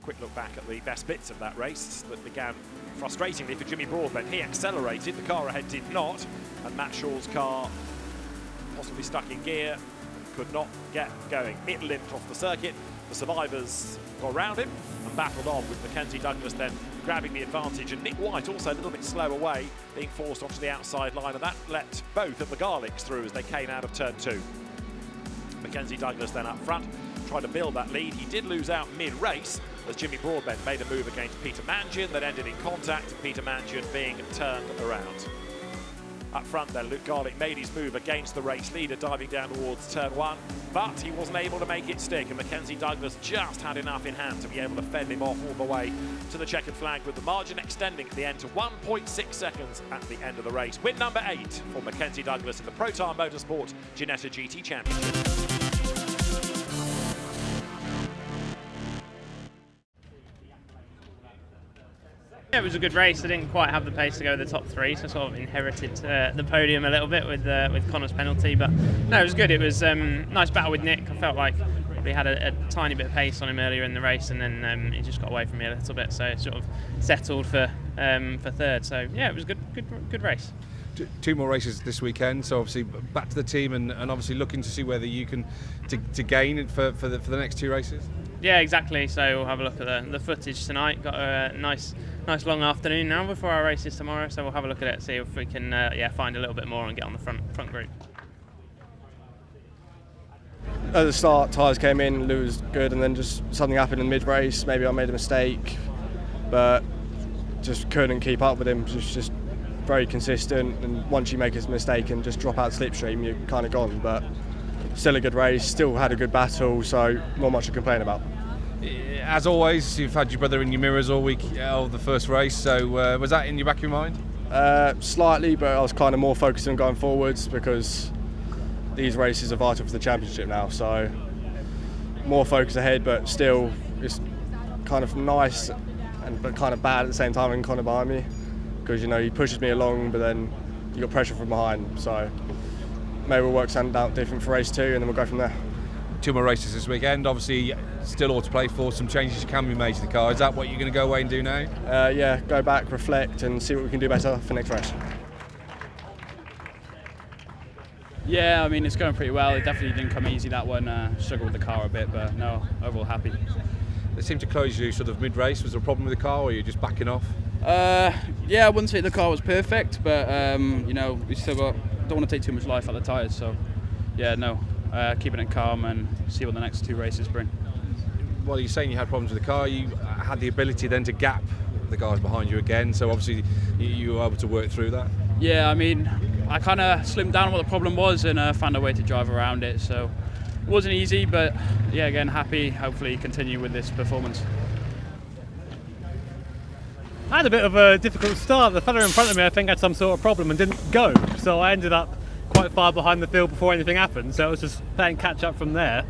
quick look back at the best bits of that race that began frustratingly for Jimmy Broadbent. He accelerated, the car ahead did not, and Matt Shaw's car possibly stuck in gear, could not get going. It limped off the circuit. The survivors got around him and battled on, with Mackenzie Douglas then grabbing the advantage, and Nick White also a little bit slow away, being forced onto the outside line, and that let both of the Garlicks through as they came out of turn 2. Mackenzie Douglas then up front, tried to build that lead. He did lose out mid-race as Jimmy Broadbent made a move against Peter Mangin that ended in contact, Peter Mangin being turned around. Up front then, Luke Garlick made his move against the race leader, diving down towards turn 1, but he wasn't able to make it stick, and Mackenzie Douglas just had enough in hand to be able to fend him off all the way to the checkered flag, with the margin extending at the end to 1.6 seconds at the end of the race. Win number 8 for Mackenzie Douglas in the Protyre Motorsport Ginetta GT Championship. Yeah, it was a good race. I didn't quite have the pace to go the top 3, so I sort of inherited the podium a little bit with Connor's penalty. But no, it was good. It was nice battle with Nick. I felt like we had a tiny bit of pace on him earlier in the race, and then he just got away from me a little bit. So it sort of settled for 3rd. So yeah, it was a good race. 2 more races this weekend, so obviously back to the team and obviously looking to see whether you can to gain for the next 2 races. Yeah, exactly. So we'll have a look at the footage tonight. Got a nice long afternoon now before our races tomorrow. So we'll have a look at it, see if we can find a little bit more and get on the front group. At the start, tyres came in, Lou was good, and then just something happened in mid-race. Maybe I made a mistake, but just couldn't keep up with him. Just very consistent, and once you make a mistake and just drop out slipstream, you're kind of gone. But still a good race, still had a good battle, so not much to complain about. As always, you've had your brother in your mirrors all week of the first race, so was that in your back of your mind? Slightly, but I was kind of more focused on going forwards because these races are vital for the championship now, so more focus ahead, but still it's kind of nice but kind of bad at the same time having Connor behind me, because he pushes me along, but then you got pressure from behind, so maybe we'll work something out different for race 2 and then we'll go from there. 2 more races this weekend, obviously still all to play for, some changes can be made to the car. Is that what you're going to go away and do now? Yeah, go back, reflect and see what we can do better for next race. Yeah, I mean it's going pretty well. It definitely didn't come easy, that one. Struggled with the car a bit, but no, overall happy. They seemed to close you sort of mid-race. Was there a problem with the car, or are you just backing off? Yeah, I wouldn't say the car was perfect, but we still don't want to take too much life out of the tyres, so yeah, no, keeping it calm and see what the next 2 races bring. Well, you're saying you had problems with the car. You had the ability then to gap the guys behind you again, so obviously you were able to work through that. Yeah, I mean, I kind of slimmed down what the problem was and found a way to drive around it, so it wasn't easy, but yeah, again, happy, hopefully continue with this performance. I had a bit of a difficult start. The fella in front of me, I think, had some sort of problem and didn't go, so I ended up quite far behind the field before anything happened, so it was just playing catch up from there.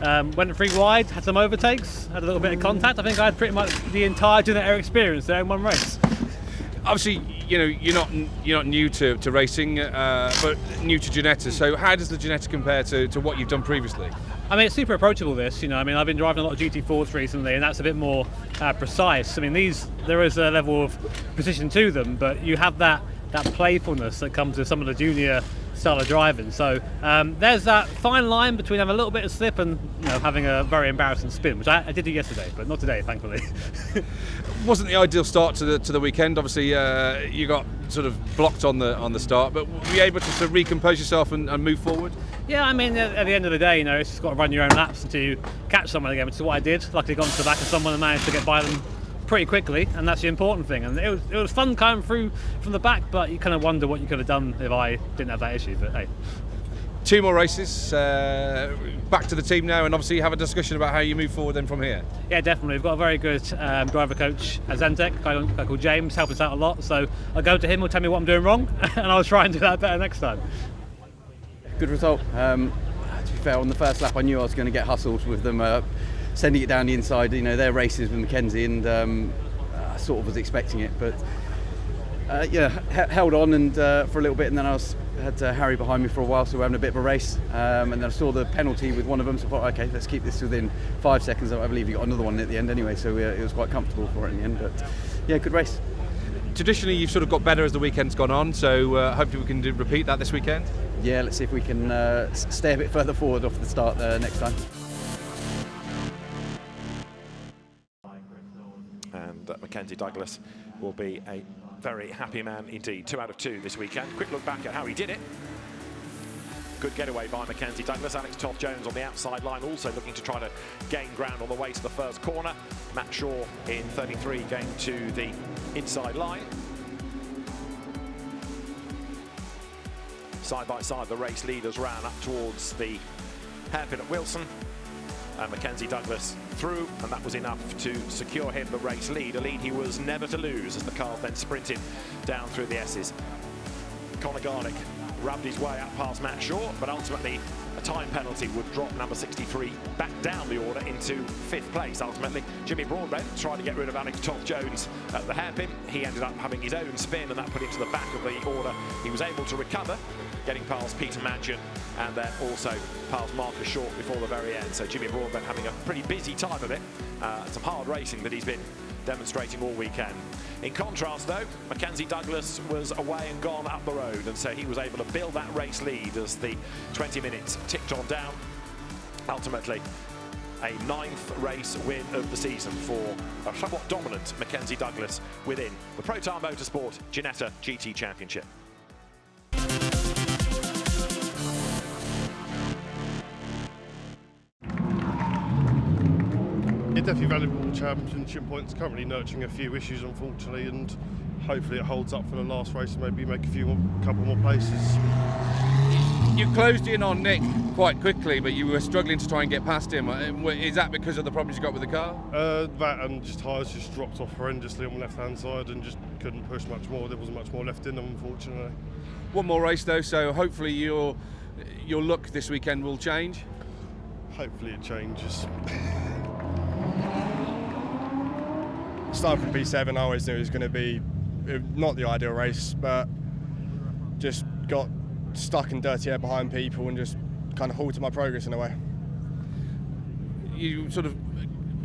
Went 3 wide, had some overtakes, had a little bit of contact. I think I had pretty much the entire Ginetta experience there in one race. Obviously, you're not new to racing, but new to Ginetta. So how does the Ginetta compare to what you've done previously? I mean, it's super approachable, this. I've been driving a lot of GT4s recently, and that's a bit more precise. I mean, there is a level of precision to them, but you have that playfulness that comes with some of the junior style of driving. So there's that fine line between having a little bit of slip and having a very embarrassing spin, which I did do yesterday, but not today, thankfully. Wasn't the ideal start to the weekend. Obviously, you got sort of blocked on the start, but were you able to sort of recompose yourself and move forward? Yeah, I mean, at the end of the day, it's just got to run your own laps to catch someone again, which is what I did. Luckily, got into the back of someone and managed to get by them pretty quickly, and that's the important thing. And it was fun coming through from the back, but you kind of wonder what you could have done if I didn't have that issue. But hey. 2 more races, back to the team now, and obviously have a discussion about how you move forward then from here. Yeah, definitely. We've got a very good driver coach at Zentec, a guy called James, helping us out a lot. So I'll go to him, he'll tell me what I'm doing wrong, and I'll try and do that better next time. Good result. To be fair, on the first lap I knew I was going to get hustled with them sending it down the inside. Their races with Mackenzie, and I sort of was expecting it, but held on and for a little bit, and then I had Harry behind me for a while, so we were having a bit of a race. And then I saw the penalty with one of them, so I thought, okay, let's keep this within 5 seconds. I believe you got another one at the end anyway, so it was quite comfortable for it in the end. But yeah, good race. Traditionally, you've sort of got better as the weekend's gone on, so hopefully we can repeat that this weekend. Yeah, let's see if we can stay a bit further forward off the start next time. And Mackenzie Douglas will be a very happy man indeed. 2 out of 2 this weekend. Quick look back at how he did it. Good getaway by Mackenzie Douglas. Alex Toth-Jones on the outside line, also looking to try to gain ground on the way to the first corner. Matt Shaw in 33 going to the inside line. Side by side, the race leaders ran up towards the hairpin at Wilson. And Mackenzie Douglas through, and that was enough to secure him the race lead, a lead he was never to lose as the cars then sprinted down through the S's. Conor Garlick rubbed his way up past Matt Shaw, but ultimately a time penalty would drop number 63 back down the order into 5th place. Ultimately, Jimmy Broadbent tried to get rid of Alex Toth-Jones at the hairpin. He ended up having his own spin, and that put him to the back of the order. He was able to recover, getting past Peter Mansion and then also past Marcus Short before the very end. So Jimmy Broadbent having a pretty busy time of it. Some hard racing that he's been demonstrating all weekend. In contrast though, Mackenzie Douglas was away and gone up the road, and so he was able to build that race lead as the 20 minutes ticked on down. Ultimately, a 9th race win of the season for a somewhat dominant Mackenzie Douglas within the Protyre Motorsport Ginetta GT Championship. Definitely valuable championship points. Currently nurturing a few issues, unfortunately, and hopefully it holds up for the last race and maybe make a couple more places. You closed in on Nick quite quickly, but you were struggling to try and get past him. Is that because of the problems you got with the car? That and just tyres just dropped off horrendously on the left-hand side and just couldn't push much more. There wasn't much more left in them, unfortunately. One more race though, so hopefully your look this weekend will change. Hopefully it changes. Starting from P7, I always knew it was going to be not the ideal race, but just got stuck in dirty air behind people and just kind of halted my progress in a way. You sort of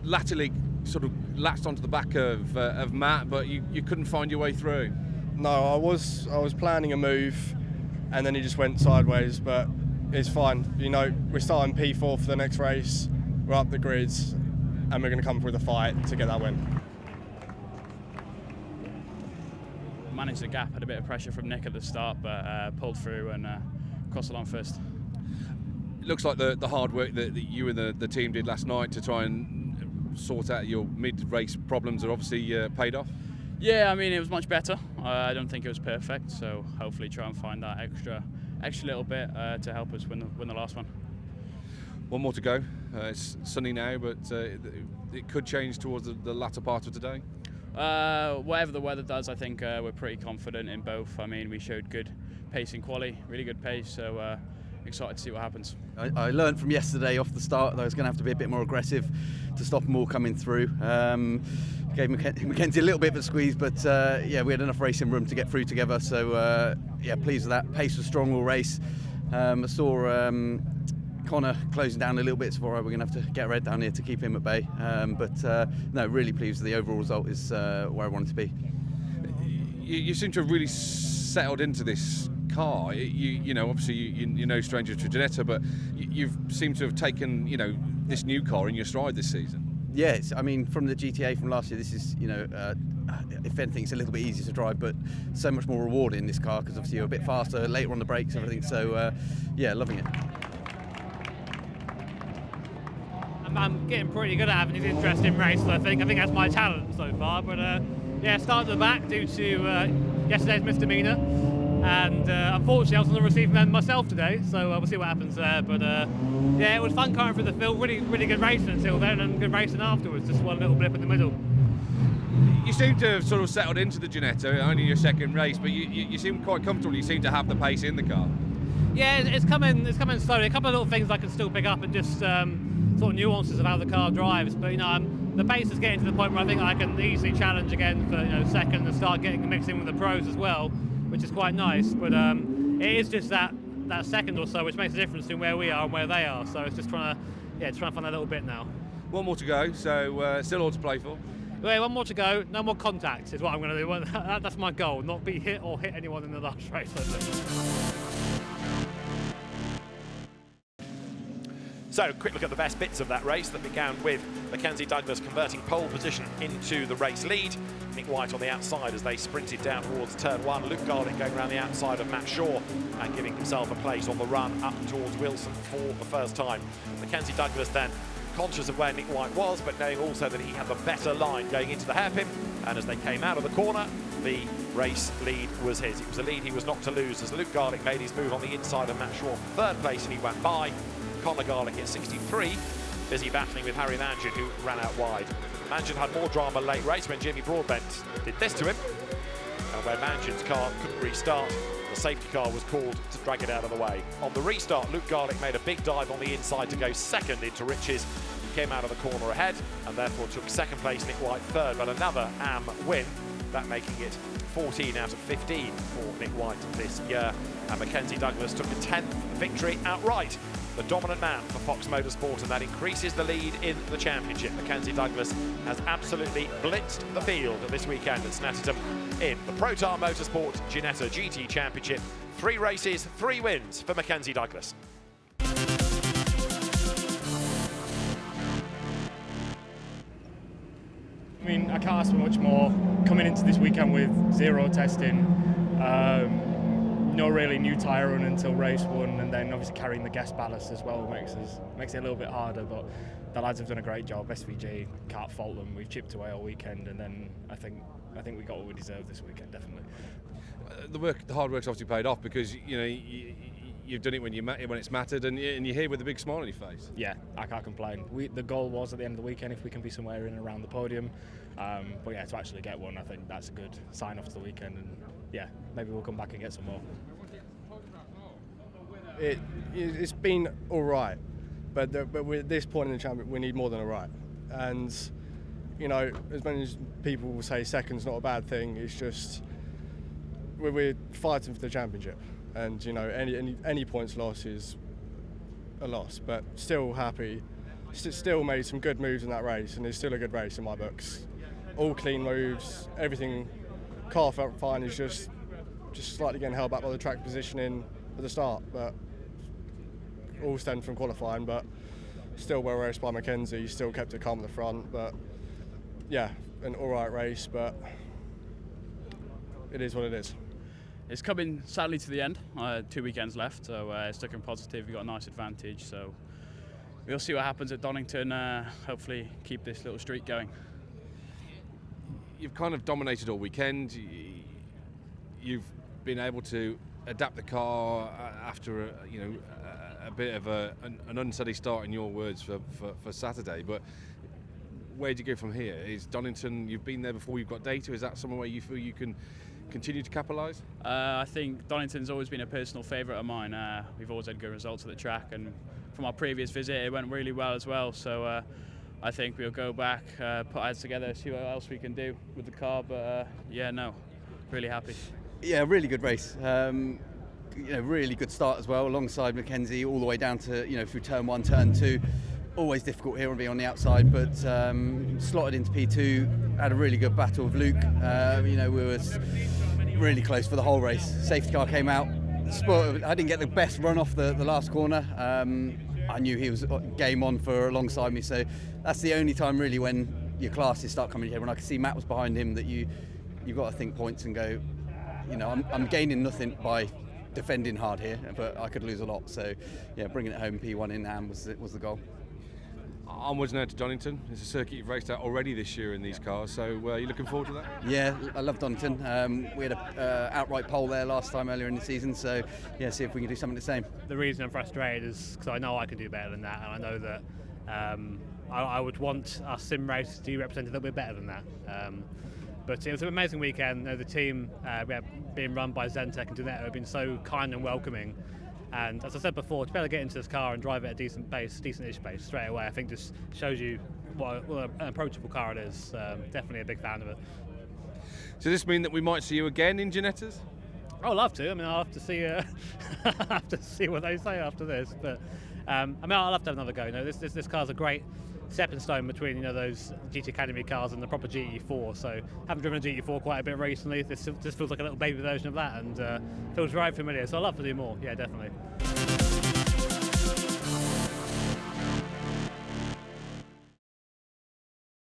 latterly sort of latched onto the back of Matt, but you couldn't find your way through. No, I was planning a move, and then he just went sideways, but it's fine. You know, we're starting P4 for the next race, we're up the grids, and we're going to come through the fight to get that win. Managed the gap, had a bit of pressure from Nick at the start, but pulled through and crossed the line first. It looks like the hard work that you and the team did last night to try and sort out your mid-race problems are obviously paid off. Yeah, I mean it was much better. I don't think it was perfect, so hopefully try and find that extra little bit to help us win the last one. One more to go. It's sunny now, but it could change towards the latter part of today. Whatever the weather does, I think we're pretty confident in both. I mean, we showed good pace in quali, really good pace, so excited to see what happens. I learned from yesterday off the start that I was going to have to be a bit more aggressive to stop them all coming through. Gave Mackenzie a little bit of a squeeze, but yeah, we had enough racing room to get through together, so yeah, pleased with that. Pace was strong all race. I saw Connor closing down a little bit, so we're going to have to get Red down here to keep him at bay. But no, really pleased with the overall result is where I wanted to be. You seem to have really settled into this car. You know, obviously you're no stranger to Ginetta, but you've seemed to have taken, you know, this new car in your stride this season. Yes, I mean from the GTA from last year, this is, you know, if anything, it's a little bit easier to drive, but so much more rewarding in this car because obviously you're a bit faster, later on the brakes, everything. So yeah, loving it. I'm getting pretty good at having these interesting races, I think that's my talent so far, but yeah, start at the back due to yesterday's misdemeanour, and unfortunately I was on the receiving end myself today, so we'll see what happens there, but yeah, it was fun coming through the field, really good racing until then, and good racing afterwards, just one little blip in the middle. You seem to have sort of settled into the Ginetta, only your second race, but you seem quite comfortable, you seem to have the pace in the car. Yeah, it's coming slowly, a couple of little things I can still pick up and just sort of nuances of how the car drives, but you know, I'm the pace is getting to the point where I think I can easily challenge again for second and start getting mixed in with the pros as well, which is quite nice. But it is just that second or so which makes a difference between where we are and where they are. So it's just trying to find a little bit now. One more to go, so still all to play for. Wait, one more to go. No more contact is what I'm going to do. That's my goal, not be hit or hit anyone in the last race. So, quick look at the best bits of that race that began with Mackenzie Douglas converting pole position into the race lead. Nick White on the outside as they sprinted down towards turn 1. Luke Garlick going around the outside of Matt Shaw and giving himself a place on the run up towards Wilson for the first time. Mackenzie Douglas then conscious of where Nick White was, but knowing also that he had the better line going into the hairpin. And as they came out of the corner, the race lead was his. It was a lead he was not to lose as Luke Garlick made his move on the inside of Matt Shaw for third place, and he went by. Connor Garlick at 63, busy battling with Harry Mangian, who ran out wide. Mangian had more drama late race when Jimmy Broadbent did this to him, and where Mangian's car couldn't restart, the safety car was called to drag it out of the way. On the restart, Luke Garlick made a big dive on the inside to go second into Riches. He came out of the corner ahead and therefore took second place, Nick White third, but another AM win, that making it 14 out of 15 for Nick White this year. And Mackenzie Douglas took a 10th victory outright. The dominant man for Fox Motorsport, and that increases the lead in the championship. Mackenzie Douglas has absolutely blitzed the field this weekend at Snetterton in the Protyre Motorsport Ginetta GT Championship. 3 races, 3 wins for Mackenzie Douglas. I mean, I can't ask for much more. Coming into this weekend with 0 testing, no really new tyre run until race 1, and then obviously carrying the gas ballast as well makes it a little bit harder, but the lads have done a great job. SVG, can't fault them. We've chipped away all weekend, and then I think we got what we deserved this weekend, definitely. The hard work's obviously paid off because you've done it when it's mattered, and you're here with a big smile on your face. Yeah, I can't complain. The goal was at the end of the weekend if we can be somewhere in and around the podium, but yeah, to actually get one, I think that's a good sign off to the weekend, and yeah, maybe we'll come back and get some more. It's been all right, but at this point in the championship, we need more than all right. And as many as people will say second's not a bad thing, it's just we're fighting for the championship, and any points loss is a loss. But still happy, still made some good moves in that race, and it's still a good race in my books. All clean moves, everything. Car felt fine. Is just slightly getting held back by the track positioning at the start, but all stemmed from qualifying. But still well raced by Mackenzie. Still kept it calm at the front. But yeah, an all right race. But it is what it is. It's coming sadly to the end. 2 weekends left, so it's looking positive. We've got a nice advantage, so we'll see what happens at Donington. Hopefully keep this little streak going. You've kind of dominated all weekend. You've been able to adapt the car after a bit of an unsteady start, in your words, for Saturday. But where do you go from here? Is Donington, you've been there before, you've got data, is that somewhere where you feel you can continue to capitalise? I think Donington's always been a personal favourite of mine. We've always had good results at the track, and from our previous visit it went really well as well, so I think we'll go back, put our heads together, see what else we can do with the car, but really happy. Yeah, really good race. Really good start as well, alongside Mackenzie all the way down to through turn 1, turn 2. Always difficult here on being on the outside, but slotted into P2, had a really good battle with Luke. We were really close for the whole race. Safety car came out. I didn't get the best run off the last corner. I knew he was game on for alongside me, so that's the only time really when your classes start coming here. When I could see Matt was behind him, that you've got to think points and go, I'm gaining nothing by defending hard here, but I could lose a lot. So yeah, bringing it home P1 in hand was the goal. Onwards now to Donington. It's a circuit you've raced out already this year in these cars, so are you looking forward to that? Yeah, I love Donington. We had a outright pole there last time earlier in the season, so yeah, see if we can do something the same. The reason I'm frustrated is because I know I can do better than that, and I know that I would want our sim race to represent a little bit better than that. But it was an amazing weekend. The team being run by Zentek and Ginetta have been so kind and welcoming. And as I said before, to be able to get into this car and drive at a decent pace, decent-ish pace straight away, I think just shows you what an approachable car it is. Definitely a big fan of it. Does this mean that we might see you again in Ginettas? I'd love to. I mean, I'll have to see. I'll have to see what they say after this. But I mean, I'll have to have another go. You know, this car's a great stepping stone between those GT Academy cars and the proper GT4. So having driven a GT4 quite a bit recently, this feels like a little baby version of that, and feels right familiar. So I'd love to do more. Yeah, definitely.